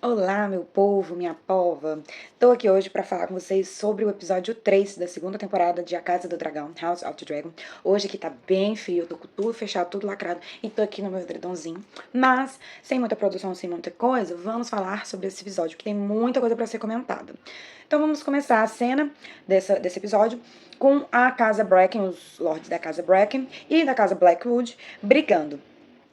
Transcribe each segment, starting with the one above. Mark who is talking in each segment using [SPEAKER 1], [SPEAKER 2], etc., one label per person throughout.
[SPEAKER 1] Olá, meu povo, minha pova. Tô aqui hoje pra falar com vocês sobre o episódio 3 da segunda temporada de A Casa do Dragão, House of the Dragon. Hoje aqui tá bem frio, tô com tudo fechado, tudo lacrado e tô aqui no meu edredomzinho. Mas, sem muita produção, sem muita coisa, vamos falar sobre esse episódio, que tem muita coisa pra ser comentada. Então vamos começar a cena desse episódio com a Casa Bracken, os lords da Casa Bracken e da Casa Blackwood brigando.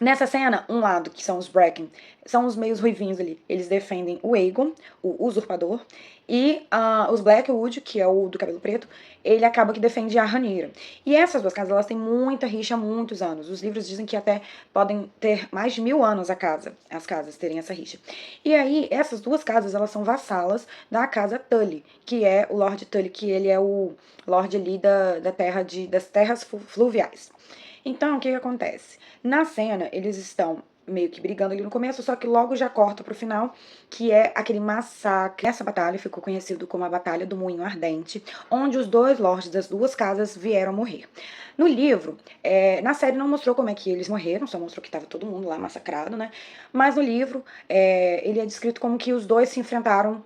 [SPEAKER 1] Nessa cena, um lado, que são os Bracken, são os meios ruivinhos ali. Eles defendem o Aegon, o usurpador, e os Blackwood, que é o do cabelo preto, ele acaba que defende a Rhaenyra. E essas duas casas, elas têm muita rixa há muitos anos. Os livros dizem que até podem ter mais de 1000 anos as casas terem essa rixa. E aí, essas duas casas, elas são vassalas da casa Tully, que é o Lord Tully, que ele é o Lord ali das terras fluviais. Então, o que acontece? Na cena, eles estão meio que brigando ali no começo, só que logo já corta pro final, que é aquele massacre. Essa batalha ficou conhecido como a Batalha do Moinho Ardente, onde os dois lords das duas casas vieram morrer. No livro, na série não mostrou como é que eles morreram, só mostrou que estava todo mundo lá massacrado, né? Mas no livro, ele é descrito como que os dois se enfrentaram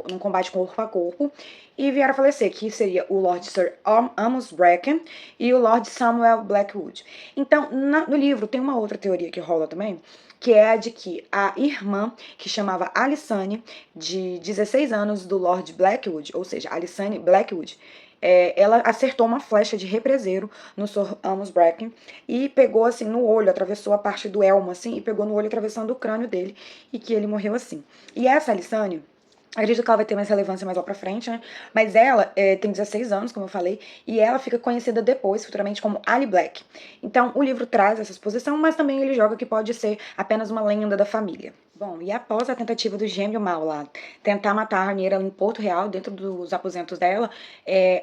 [SPEAKER 1] num combate corpo a corpo e vieram a falecer, que seria o Lord Sir Amos Bracken e o Lord Samuel Blackwood. Então, no livro tem uma outra teoria que rola também, que é a de que a irmã, que chamava Alysanne, de 16 anos do Lord Blackwood, ou seja, Alysanne Blackwood, ela acertou uma flecha de represeiro no Sir Amos Bracken e pegou assim no olho, atravessou a parte do elmo assim e pegou no olho atravessando o crânio dele e que ele morreu assim. E essa Alysanne, acredito que ela vai ter mais relevância mais lá pra frente, né? Mas ela tem 16 anos, como eu falei, e ela fica conhecida depois, futuramente, como Ali Black. Então, o livro traz essa exposição, mas também ele joga que pode ser apenas uma lenda da família. Bom, e após a tentativa do gêmeo mal lá tentar matar a Rhaenyra em Porto Real, dentro dos aposentos dela,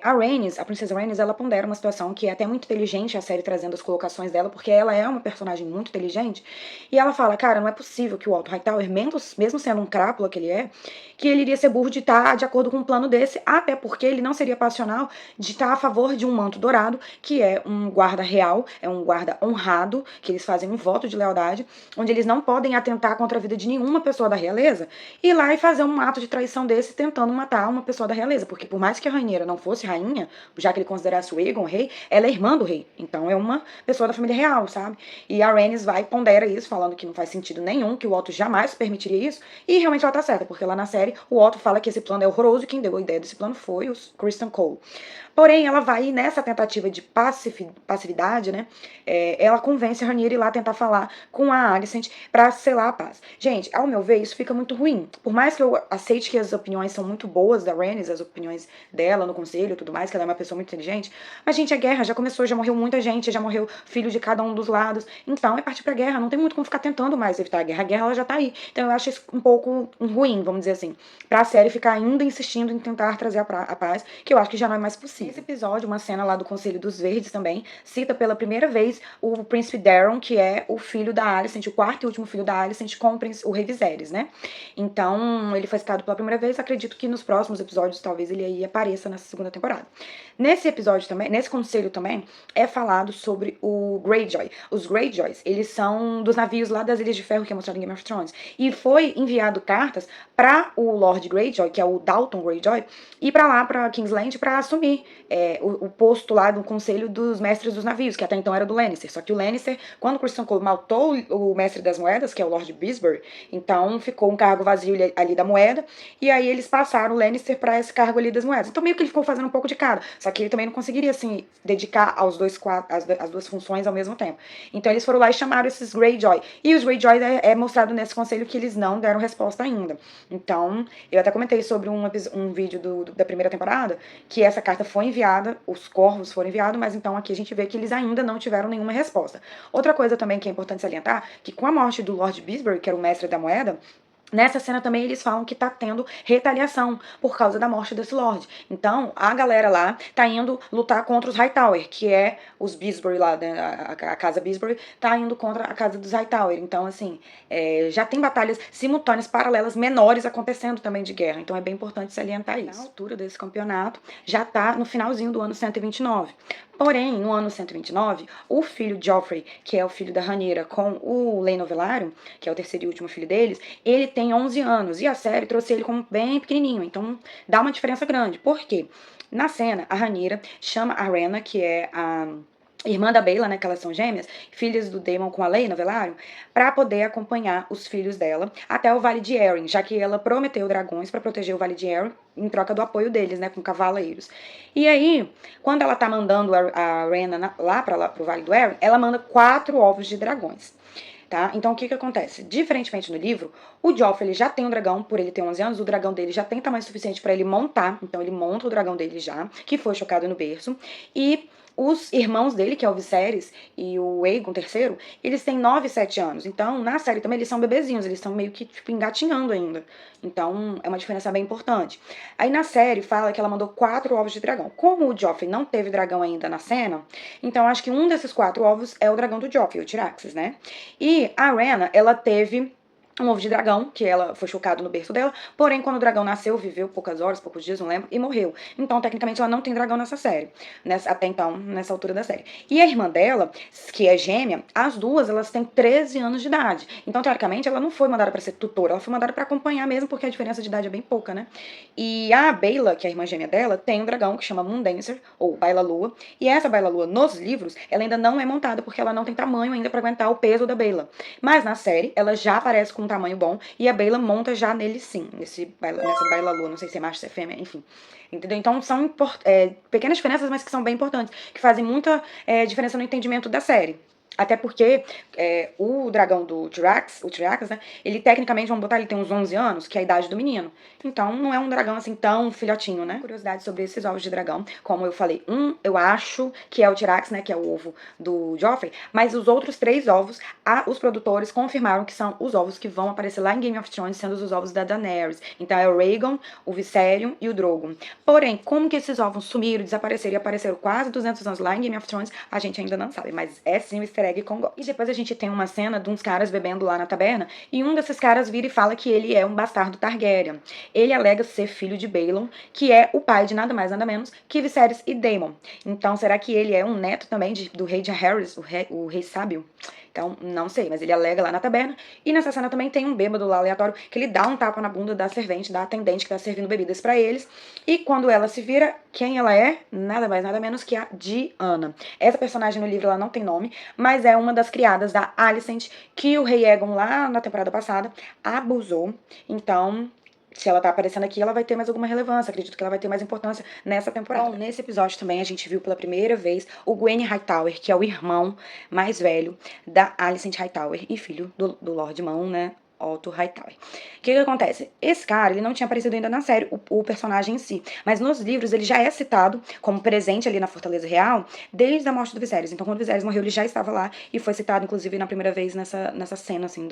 [SPEAKER 1] a princesa Rhaenys, ela pondera uma situação que é até muito inteligente, a série trazendo as colocações dela, porque ela é uma personagem muito inteligente, e ela fala, cara, não é possível que o Otto Hightower, mesmo sendo um crápula que ele é, que ele iria ser burro de estar de acordo com um plano desse, até porque ele não seria passional de estar a favor de um manto dourado, que é um guarda real, é um guarda honrado, que eles fazem um voto de lealdade, onde eles não podem atentar contra a vida de nenhuma pessoa da realeza, ir lá e fazer um ato de traição desse tentando matar uma pessoa da realeza, porque por mais que a Rhaenyra não fosse rainha, já que ele considerasse o Aegon rei, ela é irmã do rei, então é uma pessoa da família real, sabe? E a Rhaenys vai e pondera isso, falando que não faz sentido nenhum, que o Otto jamais permitiria isso, e realmente ela tá certa, porque lá na série o Otto fala que esse plano é horroroso e quem deu a ideia desse plano foi o Criston Cole. Porém, ela vai nessa tentativa de passividade, né? Ela convence a Rhaenyra ir lá tentar falar com a Alicent pra selar a paz. Gente, ao meu ver, isso fica muito ruim. Por mais que eu aceite que as opiniões são muito boas da Rhaenys, as opiniões dela no conselho e tudo mais, que ela é uma pessoa muito inteligente, mas, gente, a guerra já começou, já morreu muita gente, já morreu filho de cada um dos lados. Então, é partir pra guerra, não tem muito como ficar tentando mais evitar a guerra. A guerra, ela já tá aí. Então, eu acho isso um pouco ruim, vamos dizer assim, pra série ficar ainda insistindo em tentar trazer a paz, que eu acho que já não é mais possível. Nesse episódio, uma cena lá do Conselho dos Verdes também, cita pela primeira vez o príncipe Daron, que é o filho da Alicent, o quarto e último filho da Alicent com o rei Viserys, né? Então, ele foi citado pela primeira vez, acredito que nos próximos episódios talvez ele aí apareça nessa segunda temporada. Nesse episódio também, nesse conselho também, é falado sobre o Greyjoy. Os Greyjoys, eles são dos navios lá das Ilhas de Ferro que é mostrado em Game of Thrones. E foi enviado cartas para o Lord Greyjoy, que é o Dalton Greyjoy, ir para lá, para Kingsland, para assumir o posto lá do Conselho dos Mestres dos Navios, que até então era do Lannister. Só que o Lannister, quando o Criston Cole matou o Mestre das Moedas, que é o Lord Bisbury, então ficou um cargo vazio ali da moeda, e aí eles passaram o Lannister para esse cargo ali das moedas. Então meio que ele ficou fazendo um pouco de cada, só que ele também não conseguiria, assim, dedicar as duas funções ao mesmo tempo. Então eles foram lá e chamaram esses Greyjoy. E os Greyjoy é mostrado nesse conselho que eles não deram resposta ainda. Então, eu até comentei sobre um vídeo da primeira temporada, que essa carta foi enviada, os corvos foram enviados, mas então aqui a gente vê que eles ainda não tiveram nenhuma resposta. Outra coisa também que é importante salientar, que com a morte do Lord Bisbury, que era o mestre da moeda, nessa cena também eles falam que tá tendo retaliação por causa da morte desse Lorde. Então, a galera lá tá indo lutar contra os Hightower, que é os Bisbury lá, né, a casa Bisbury tá indo contra a casa dos Hightower. Então, assim, já tem batalhas simultâneas, paralelas, menores acontecendo também de guerra. Então, é bem importante salientar isso. Na altura desse campeonato, já tá no finalzinho do ano 129. Porém, no ano 129, o filho Joffrey, que é o filho da Rhaenyra, com o Laenor Velaryon, que é o terceiro e último filho deles, ele tem 11 anos. E a série trouxe ele como bem pequenininho. Então, dá uma diferença grande. Por quê? Na cena, a Rhaenyra chama a Rhaena, que é a irmã da Baela, né, que elas são gêmeas, filhas do Daemon com a Laena Velaryon, para poder acompanhar os filhos dela até o Vale de Arryn, já que ela prometeu dragões para proteger o Vale de Arryn em troca do apoio deles, né, com cavaleiros. E aí, quando ela tá mandando a Rhaena lá pro Vale do Arryn, ela manda 4 ovos de dragões. Tá? Então, o que que acontece? Diferentemente no livro, o Joffrey ele já tem um dragão, por ele ter 11 anos, o dragão dele já tem tamanho suficiente para ele montar, então ele monta o dragão dele já, que foi chocado no berço, e os irmãos dele, que é o Viserys e o Aegon III, eles têm 9 e 7 anos. Então, na série também, eles são bebezinhos, eles estão meio que, tipo, engatinhando ainda. Então, é uma diferença bem importante. Aí, na série, fala que ela mandou 4 ovos de dragão. Como o Joffrey não teve dragão ainda na cena, então acho que um desses 4 ovos é o dragão do Joffrey, o Tyraxes, né? E a Rhaena, ela teve um ovo de dragão, que ela foi chocado no berço dela, porém, quando o dragão nasceu, viveu poucas horas, poucos dias, não lembro, e morreu. Então, tecnicamente, ela não tem dragão nessa série, até então, nessa altura da série. E a irmã dela, que é gêmea, as duas, elas têm 13 anos de idade. Então, teoricamente, ela não foi mandada pra ser tutora, ela foi mandada pra acompanhar mesmo, porque a diferença de idade é bem pouca, né? E a Baela, que é a irmã gêmea dela, tem um dragão que chama Moondancer, ou Baila-Lua, e essa Baila-Lua, nos livros, ela ainda não é montada, porque ela não tem tamanho ainda pra aguentar o peso da Baela. Mas, na série, ela já aparece com um tamanho bom, e a Baela monta já nele sim, nessa Baila-Lua, não sei se é macho, se é fêmea, enfim. Entendeu? Então são pequenas diferenças, mas que são bem importantes, que fazem muita diferença no entendimento da série. Até porque o dragão do Tyrax, né, ele tecnicamente, vamos botar, ele tem uns 11 anos, que é a idade do menino. Então não é um dragão assim tão filhotinho, né? Curiosidade sobre esses ovos de dragão, como eu falei, eu acho que é o Tyrax, né, que é o ovo do Joffrey, mas os outros 3 ovos, os produtores confirmaram que são os ovos que vão aparecer lá em Game of Thrones, sendo os ovos da Daenerys. Então é o Rhaegon, o Viserion e o Drogon. Porém, como que esses ovos sumiram, desapareceram e apareceram quase 200 anos lá em Game of Thrones, a gente ainda não sabe, mas é sim o easter egg com God. E depois a gente tem uma cena de uns caras bebendo lá na taberna, e um desses caras vira e fala que ele é um bastardo Targaryen. Ele alega ser filho de Baelon, que é o pai de nada mais nada menos que Viserys e Daemon. Então, será que ele é um neto também do rei de Harris, o rei sábio? Então, não sei, mas ele alega lá na taberna. E nessa cena também tem um bêbado lá aleatório que ele dá um tapa na bunda da servente, da atendente que tá servindo bebidas pra eles. E quando ela se vira, quem ela é? Nada mais, nada menos que a Diana. Essa personagem no livro ela não tem nome, mas é uma das criadas da Alicent, que o rei Aegon lá na temporada passada abusou. Então, se ela tá aparecendo aqui, ela vai ter mais alguma relevância. Acredito que ela vai ter mais importância nessa temporada. Bom, nesse episódio também a gente viu pela primeira vez o Gwen Hightower, que é o irmão mais velho da Alicent Hightower e filho do Lord Mão, né? Otto Hightower. O que acontece? Esse cara, ele não tinha aparecido ainda na série, o personagem em si. Mas nos livros ele já é citado como presente ali na Fortaleza Real desde a morte do Viserys. Então quando o Viserys morreu, ele já estava lá e foi citado, inclusive, na primeira vez nessa cena, assim,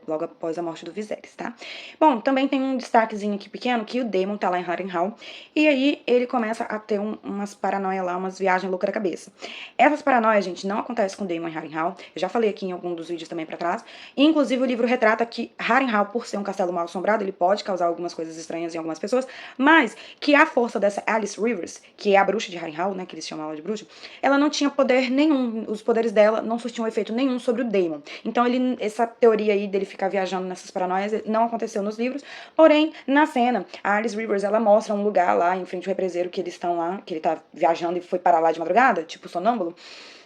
[SPEAKER 1] logo após a morte do Viserys, tá? Bom, também tem um destaquezinho aqui pequeno, que o Daemon tá lá em Harrenhal, e aí ele começa a ter umas paranoias lá, umas viagens loucas da cabeça. Essas paranoias, gente, não acontecem com o Daemon em Harrenhal. Eu já falei aqui em algum dos vídeos também pra trás. Inclusive, o livro retrata que Harrenhal, por ser um castelo mal assombrado, ele pode causar algumas coisas estranhas em algumas pessoas, mas que a força dessa Alice Rivers, que é a bruxa de Harrenhal, né, que eles chamam ela de bruxa, ela não tinha poder nenhum, os poderes dela não surtiam efeito nenhum sobre o Daemon. Então, essa teoria aí dele ficar viajando nessas paranoias não aconteceu nos livros, porém, na cena, a Alice Rivers, ela mostra um lugar lá, em frente ao represeiro, que eles estão lá, que ele tá viajando e foi parar lá de madrugada, tipo sonâmbulo.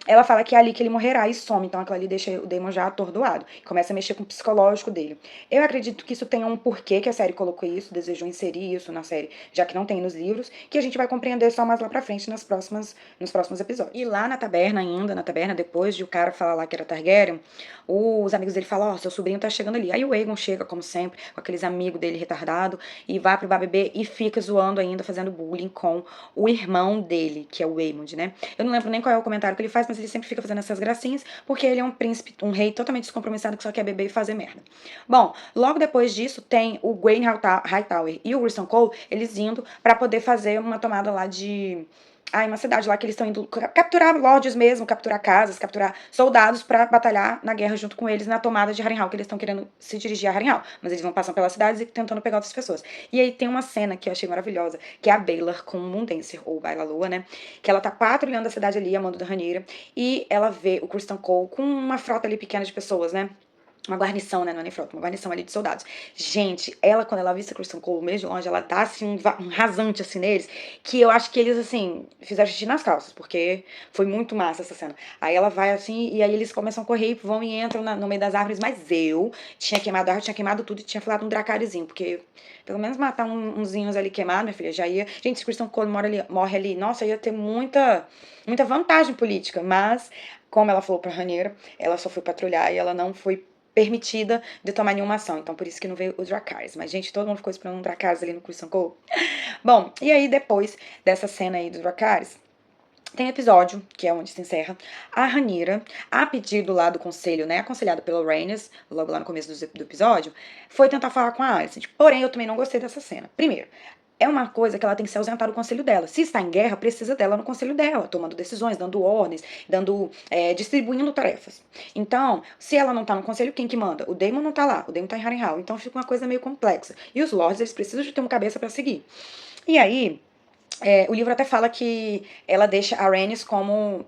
[SPEAKER 1] Ela fala que é ali que ele morrerá e some, então aquilo ali deixa o Daemon já atordoado. Começa a mexer com o psicológico dele. Eu acredito que isso tenha um porquê que a série colocou isso, desejou inserir isso na série, já que não tem nos livros, que a gente vai compreender só mais lá pra frente nos próximos episódios. E lá na taberna ainda, depois de o cara falar lá que era Targaryen, os amigos dele falam, ó, seu sobrinho tá chegando ali. Aí o Aegon chega, como sempre, com aqueles amigos dele retardado, e vai pro bar beber e fica zoando ainda, fazendo bullying com o irmão dele, que é o Aemond, né? Eu não lembro nem qual é o comentário que ele faz, mas ele sempre fica fazendo essas gracinhas, porque ele é um príncipe, um rei totalmente descompromissado que só quer beber e fazer merda. Bom, logo depois disso tem o Gwen Hightower e o Criston Cole, eles indo pra poder fazer uma tomada lá de uma cidade lá que eles estão indo capturar lords mesmo, capturar casas, capturar soldados pra batalhar na guerra junto com eles na tomada de Harrenhal, que eles estão querendo se dirigir a Harrenhal. Mas eles vão passando pelas cidades e tentando pegar outras pessoas. E aí tem uma cena que eu achei maravilhosa, que é a Baelor com o Moondancer, ou Baila-Lua, né? Que ela tá patrulhando a cidade ali, a mando da Rhaenyra, e ela vê o Criston Cole com uma frota ali pequena de pessoas, né? Uma guarnição, né? Não é nem frota, uma guarnição ali de soldados. Gente, ela, quando ela vista a Kristen Cole mesmo de longe, ela dá assim um rasante assim neles, que eu acho que eles, assim, fizeram xixi nas calças, porque foi muito massa essa cena. Aí ela vai assim, e aí eles começam a correr, vão e entram no meio das árvores, mas eu tinha queimado a árvore, tinha queimado tudo e tinha falado um dracarizinho, porque pelo menos matar unzinhos ali queimados, minha filha, já ia. Gente, se Kristen Cole morre ali, nossa, ia ter muita vantagem política, mas. Como ela falou pra Rhaenyra, ela só foi patrulhar e ela não foi permitida de tomar nenhuma ação. Então, por isso que não veio os Dracarys. Mas, gente, todo mundo ficou esperando um Dracarys ali no Criston Cole. Bom, e aí, depois dessa cena aí dos Dracarys, tem episódio, que é onde se encerra, a Rhaenyra, a pedido lá do conselho, né, aconselhada pelo Rhaenys, logo lá no começo do episódio, foi tentar falar com a Alicent. Porém, eu também não gostei dessa cena. Primeiro, é uma coisa que ela tem que se ausentar do conselho dela. Se está em guerra, precisa dela no conselho dela, tomando decisões, dando ordens, distribuindo tarefas. Então, se ela não tá no conselho, quem que manda? O Daemon não tá lá, o Daemon tá em Harrenhal. Então fica uma coisa meio complexa. E os lords, eles precisam de ter uma cabeça para seguir. E aí, o livro até fala que ela deixa a Rhaenys como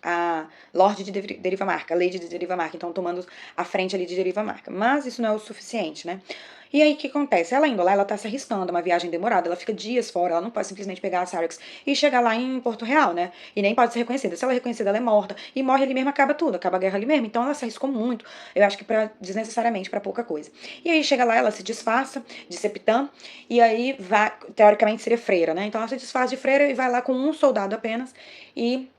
[SPEAKER 1] a Lorde de Derivamarca, a Lady de Derivamarca, então tomando a frente ali de Derivamarca. Mas isso não é o suficiente, né? E aí, o que acontece? Ela indo lá, ela tá se arriscando, uma viagem demorada, ela fica dias fora, ela não pode simplesmente pegar a Syrax e chegar lá em Porto Real, né? E nem pode ser reconhecida. Se ela é reconhecida, ela é morta, e morre ali mesmo, acaba tudo, acaba a guerra ali mesmo. Então ela se arriscou muito, eu acho que desnecessariamente pra pouca coisa. E aí chega lá, ela se disfarça de Septã, e aí vai, teoricamente seria freira, né? Então ela se disfarça de freira e vai lá com um soldado apenas, e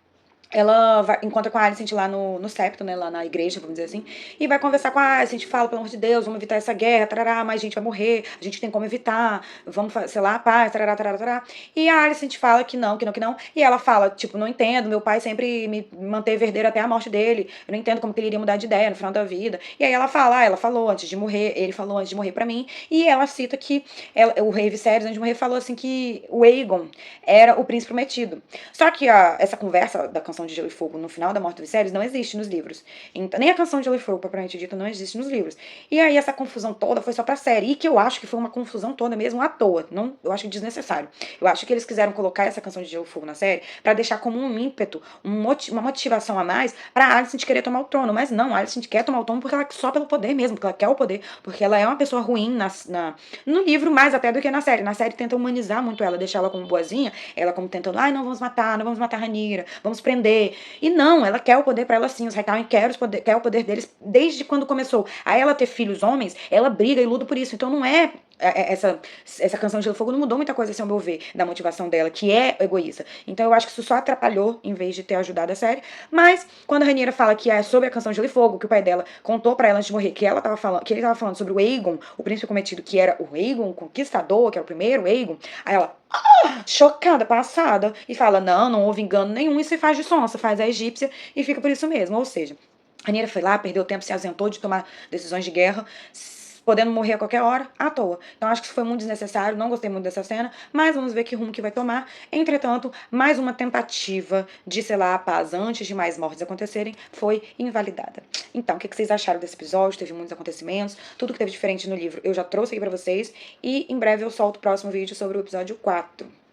[SPEAKER 1] ela encontra com a Alicent lá no septo, né, lá na igreja, vamos dizer assim, e vai conversar com a Alicent, fala, pelo amor de Deus, vamos evitar essa guerra, tarará, mais gente vai morrer, a gente tem como evitar, vamos, sei lá, paz, tarará, tarará, tarará. E a Alicent fala que não, que não, que não, e ela fala, tipo, não entendo, meu pai sempre me manteve herdeiro até a morte dele, eu não entendo como que ele iria mudar de ideia no final da vida. E aí ela fala, ela falou antes de morrer, ele falou antes de morrer pra mim, e ela cita que o rei Viserys, antes de morrer, falou assim que o Aegon era o príncipe prometido. Só que essa conversa da canção de Gelo e Fogo no final da morte do Viserys não existe nos livros. Então, nem a canção de Gelo e Fogo, propriamente dita, não existe nos livros. E aí essa confusão toda foi só pra série. E que eu acho que foi uma confusão toda mesmo à toa. Não, eu acho desnecessário. Eu acho que eles quiseram colocar essa canção de Gelo e Fogo na série pra deixar como um ímpeto, uma motivação a mais pra Alicent querer tomar o trono. Mas não, a Alicent quer tomar o trono porque ela só pelo poder mesmo, porque ela quer o poder, porque ela é uma pessoa ruim no livro mais até do que na série. Na série tenta humanizar muito ela, deixar ela como boazinha, ela como tentando, ai, não vamos matar a Rhaenyra, vamos prender. E não, ela quer o poder pra ela sim, os Hightower quer o poder deles desde quando começou. A ela ter filhos homens, ela briga e luta por isso. Então não essa canção de Gelo e Fogo não mudou muita coisa, assim, ao meu ver, da motivação dela, que é egoísta. Então eu acho que isso só atrapalhou, em vez de ter ajudado a série. Mas, quando a Rhaenyra fala que é sobre a canção de Gelo e Fogo, que o pai dela contou pra ela antes de morrer, que ele tava falando sobre o Aegon, o príncipe cometido, que era o Aegon, o conquistador, que era o primeiro Aegon, aí ela, chocada, passada, e fala, não houve engano nenhum, e se faz de sonsa, faz a egípcia, e fica por isso mesmo. Ou seja, a Rhaenyra foi lá, perdeu tempo, se ausentou de tomar decisões de guerra, podendo morrer a qualquer hora, à toa. Então acho que isso foi muito desnecessário, não gostei muito dessa cena, mas vamos ver que rumo que vai tomar. Entretanto, mais uma tentativa de selar a paz antes de mais mortes acontecerem foi invalidada. Então, o que vocês acharam desse episódio? Teve muitos acontecimentos, tudo que teve diferente no livro eu já trouxe aqui pra vocês, e em breve eu solto o próximo vídeo sobre o episódio 4.